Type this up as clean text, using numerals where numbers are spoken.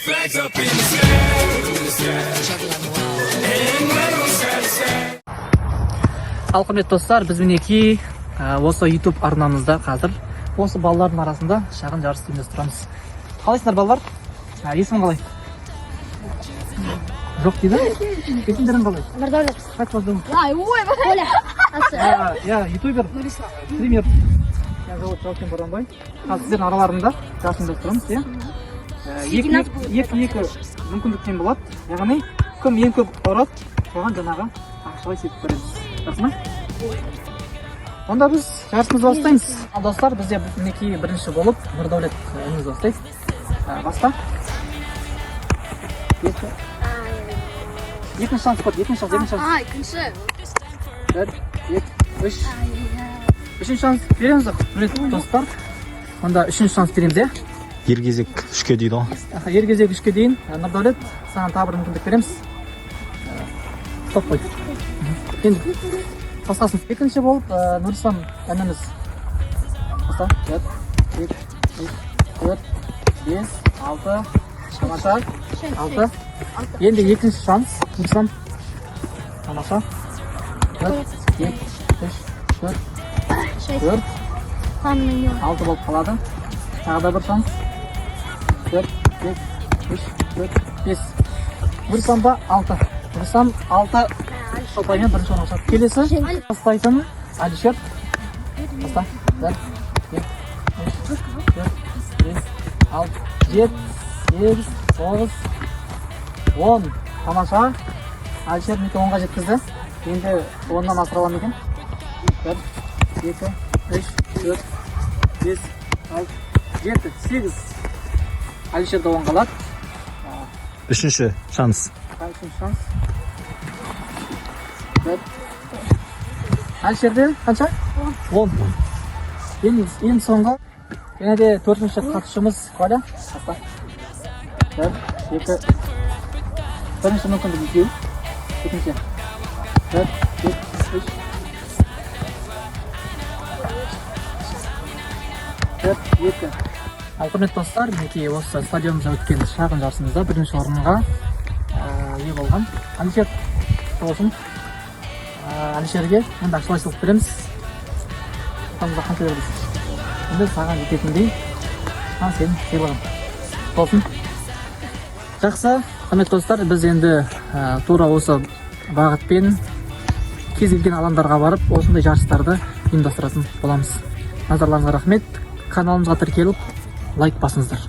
Flags up in the sky. And we're satisfied. Ал құрметті достар, біз мінекей осы YouTube арнамызда қазір осы балалардың арасында шағын жарыс ұйымдастырамыз. Қалайсыңдар балалар? Есімің қалай? Жоқ дейді? Есімдерің қалай? Нұрдәулет. Как вас зовут? Коля. Я ютубер, стример. Я зовут Жалкен Боранбай. Қазір сіздердің араларында жарыс ұйымдастырамыз, иә? Екі мүмкіндіктен болады. Яғни кім ең көп ұрады, соған жаңағы ақшалай сыйлық береміз. Жақсы ма? Онда біз жарысымызды бастаймыз. Ал достар, бізде мінекей бірінші болып Нұрдәулет өзіңіз бастайсыз. Баста. Екінші шанс бар, екінші шанс. Екінші. Бір, екі, үш. Үшінші шанс береміз ғой, құрметті достар. Онда үшінші шанс береміз, иә? Ергезек 3-ке дейді ғой. Ергезек 3-ке дейін. Нұрдәулет, саған тағы бір мүмкіндік береміз. Стоп қой. Енді бастасын. Екінші болып Нұрислам әніміз. Баста. 1, 2, 3, 4, 5, 6, тамаша. 6. Енді екінші шанс. Нұрислам. Тамаша. 1, 2, 3, 4, 4, 6 болып қалады. Тағы да бір шанс. 4, 5, 3, 4, 5. Нұрисламда 6. Нұрислам 6 ұпаймен бірінші орын алады. Келесі бастайтын Алишер. Баста. 1, 2, 3, 4, 5, 6, 7, 8, 9, 10. Тамаша. Алишер мінекей 10-ға жеткізді. Енді 10-нан асыра аламын екен. 1, 2, 3, 4, 5, 6, 7, 8. Алишерді 10 қалады. Үшінші шанс. Үшінші шанс. Алишерде қанша? 10. Ең соңғы. Және де 4-ші қатысушымыз Коля. 1, 2. Бірінші мүмкіндік екеу. Екінші. 1, 2, 3. 4, 2. Ал құрметті достар, мінекей осы стадионымызда өткен шағын жарысымызда бірінші орынға ие болған Алишер болсын. Алишерге енді ақшалай сыйлық береміз. Қанша береміз? Енді саған жететіндей сенің сыйлығың болсын. Жақсы, құрметті достар, біз енді тура осы бағытпен кез келген алаңдарға барып, осындай жарыстарды ұйымдастыратын боламыз. Назарларыңызға рахмет. Каналымызға тіркеліп, лайк басыңыздар.